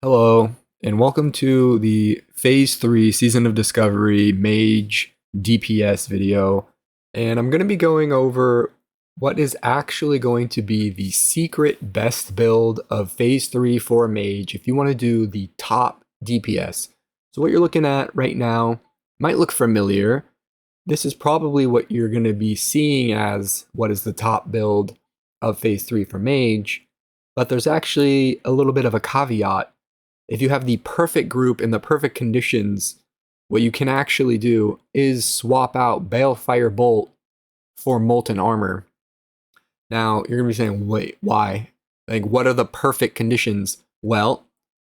Hello, and welcome to the Phase 3 Season of Discovery MAGE DPS video. And I'm going to be going over what is actually going to be the secret best build of Phase 3 for MAGE if you want to do the top DPS. So what you're looking at right now might look familiar. This is probably what you're going to be seeing as what is the top build of Phase 3 for MAGE, but there's actually a little bit of a caveat. If you have the perfect group in the perfect conditions, what you can actually do is swap out Balefire Bolt for Molten Armor. Now, you're going to be saying, wait, why? Like, what are the perfect conditions? Well,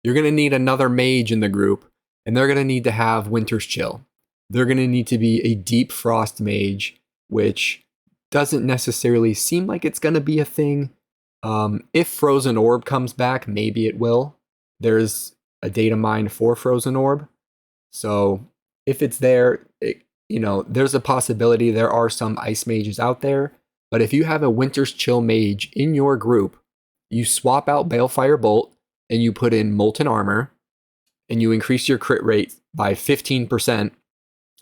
you're going to need another mage in the group, and they're going to need to have Winter's Chill. They're going to need to be a Deep Frost mage, which doesn't necessarily seem like it's going to be a thing. If Frozen Orb comes back, maybe it will. There's a data mine for Frozen Orb. So if it's there, there's a possibility there are some ice mages out there. But if you have a Winter's Chill mage in your group, you swap out Balefire Bolt and you put in Molten Armor and you increase your crit rate by 15%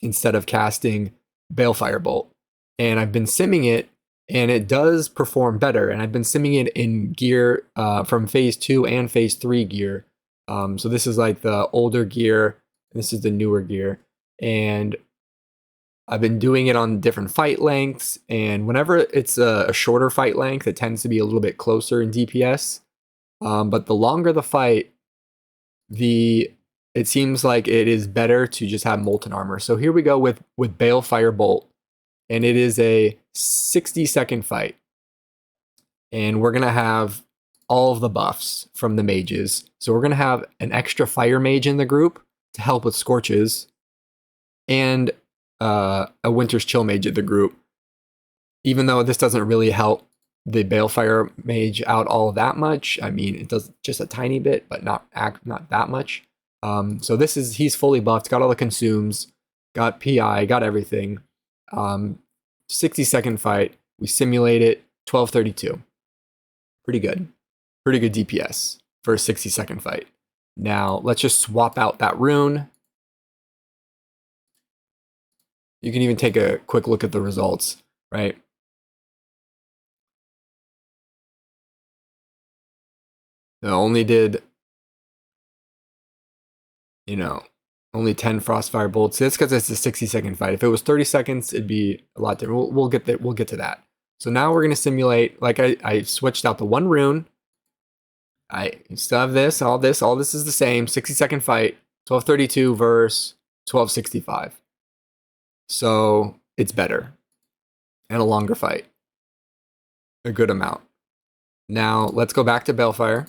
instead of casting Balefire Bolt. And I've been simming it and it does perform better. And I've been simming it in gear from Phase 2 and Phase 3 gear. So this is like the older gear, and this is the newer gear. And I've been doing it on different fight lengths. And whenever it's a shorter fight length, it tends to be a little bit closer in DPS. But the longer the fight, it seems like it is better to just have Molten Armor. So here we go with Balefire Bolt. And it is a 60-second fight. And we're going to have all of the buffs from the mages. So we're going to have an extra fire mage in the group to help with scorches. And a Winter's Chill mage in the group. Even though this doesn't really help the Balefire mage out all that much. I mean, it does just a tiny bit, but not that much. So he's fully buffed, got all the consumes, got PI, got everything. 60-second fight. We simulate it. 1232. Pretty good. Pretty good DPS for a 60-second fight. Now, let's just swap out that rune. You can even take a quick look at the results, right? It only did, only 10 Frostfire bolts. That's because it's a 60-second fight. If it was 30 seconds, it'd be a lot different. We'll get there. We'll get to that. So now we're going to simulate, like I switched out the one rune. I still have this. All this is the same. 60-second fight. 1232 versus 1265. So it's better. And a longer fight. A good amount. Now let's go back to Balefire.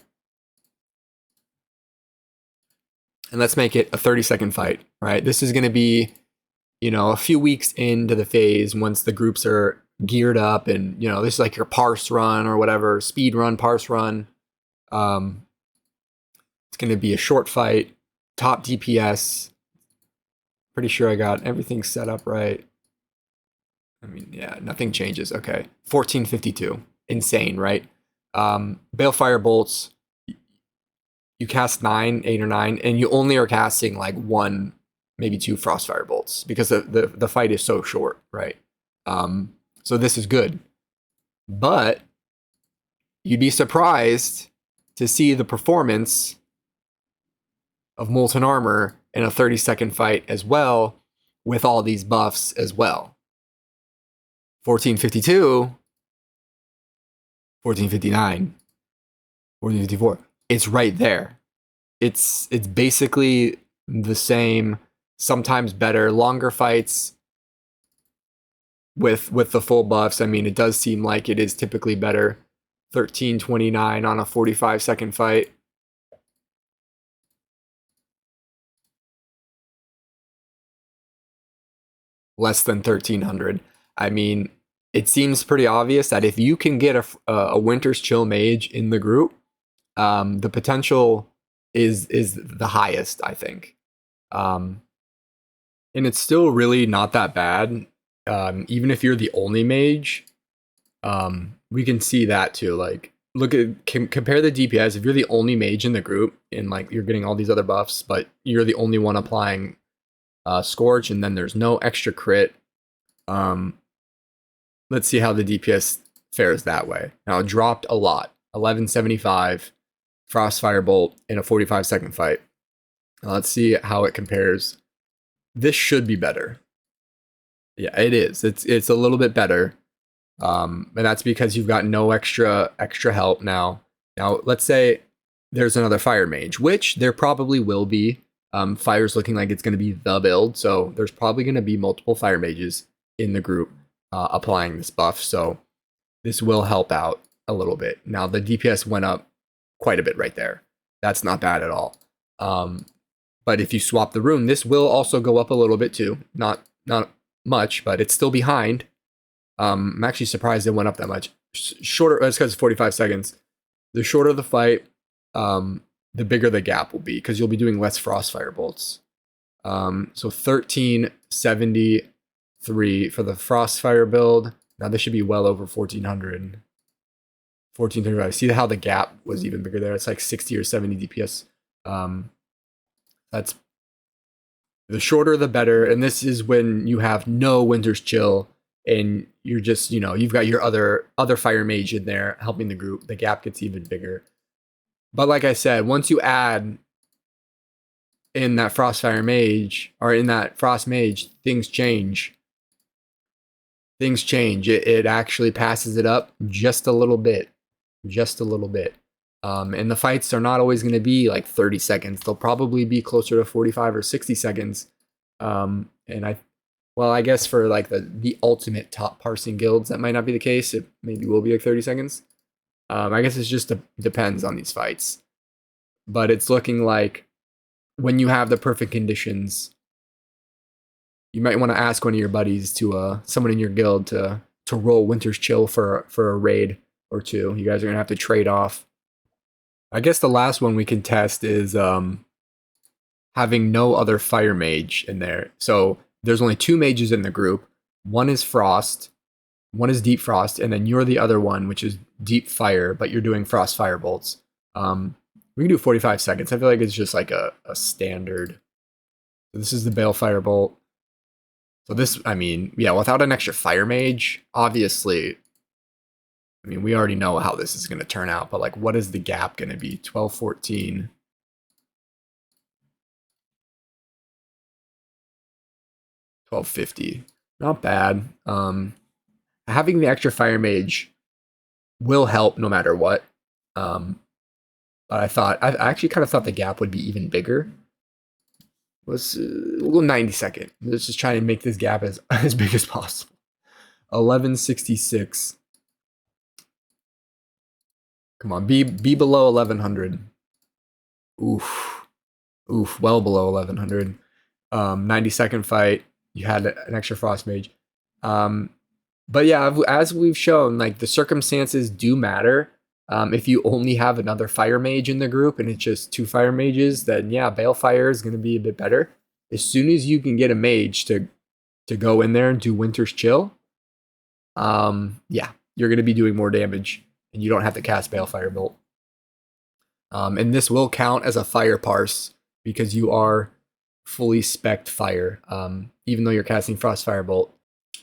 And let's make it a 30-second fight, right? This is going to be, a few weeks into the phase once the groups are geared up and, this is like your parse run or whatever, speed run, parse run. It's going to be a short fight, top DPS. Pretty sure I got everything set up right. I mean, yeah, nothing changes. Okay. 1452. Insane, right? Balefire bolts. You cast 8 or 9, and you only are casting like 1, maybe 2 Frostfire bolts because the fight is so short, right? So this is good. But you'd be surprised to see the performance of Molten Armor in a 30-second fight as well, with all these buffs as well. 1452, 1459, 1454. It's right there. It's basically the same, sometimes better, longer fights with the full buffs. I mean, it does seem like it is typically better. 1329 on a 45-second fight. Less than 1300. I mean, it seems pretty obvious that if you can get a Winter's Chill mage in the group, the potential is the highest, I think. And it's still really not that bad. Even if you're the only mage, we can see that too. Like, look at compare the DPS. If you're the only mage in the group and like you're getting all these other buffs, but you're the only one applying Scorch, and then there's no extra crit. Let's see how the DPS fares that way. Now it dropped a lot. 1175 Frostfire Bolt in a 45-second fight. Now let's see how it compares. This should be better. Yeah, it is. It's a little bit better. And that's because you've got no extra help now. Now, let's say there's another Fire Mage, which there probably will be. Fire's looking like it's going to be the build, so there's probably going to be multiple Fire Mages in the group applying this buff, so this will help out a little bit. Now, the DPS went up quite a bit right there. That's not bad at all. But if you swap the rune, this will also go up a little bit too. Not much, but it's still behind. I'm actually surprised it went up that much. Shorter, that's because it's 45 seconds. The shorter the fight, the bigger the gap will be because you'll be doing less Frostfire Bolts. So 1373 for the Frostfire build. Now this should be well over 1400. 1435. See how the gap was even bigger there? It's like 60 or 70 DPS. That's the shorter the better. And this is when you have no Winter's Chill and you're just, you've got your other Fire Mage in there helping the group. The gap gets even bigger. But like I said, once you add in that Frostfire Mage or in that Frost Mage, things change. Things change. It actually passes it up just a little bit. Just a little bit. And the fights are not always going to be like 30 seconds. They'll probably be closer to 45 or 60 seconds. And I guess for like the ultimate top parsing guilds, that might not be the case. It maybe will be like 30 seconds. I guess it just depends on these fights. But it's looking like when you have the perfect conditions, you might want to ask one of your buddies to someone in your guild to roll Winter's Chill for a raid or two. You guys are gonna have to trade off. I guess the last one we can test is having no other Fire Mage in there. So there's only 2 mages in the group. One is Frost, one is Deep Frost, and then you're the other one, which is Deep Fire, but you're doing Frost Fire Bolts. We can do 45 seconds. I feel like it's just like a standard. So this is the Balefire Bolt. So this, without an extra Fire Mage, obviously, we already know how this is going to turn out, but like, what is the gap going to be? 1214. 1250. Not bad. Having the extra Fire Mage will help no matter what. But I actually kind of thought the gap would be even bigger. Let's go 90 second. Let's just try and make this gap as big as possible. 1166. Come on, be below 1100. Oof, well below 1100. 90-second fight. You had an extra Frost Mage. But yeah, as we've shown, like the circumstances do matter. If you only have another Fire Mage in the group and it's just 2 Fire Mages, then yeah, Balefire is going to be a bit better. As soon as you can get a mage to go in there and do Winter's Chill, yeah, you're going to be doing more damage and you don't have to cast Balefire Bolt. And this will count as a fire parse because you are fully spec'd fire, even though you're casting Frostfire Bolt.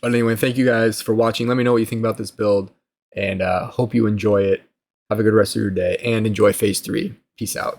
But anyway, thank you guys for watching. Let me know what you think about this build and hope you enjoy it. Have a good rest of your day and enjoy Phase 3. Peace out.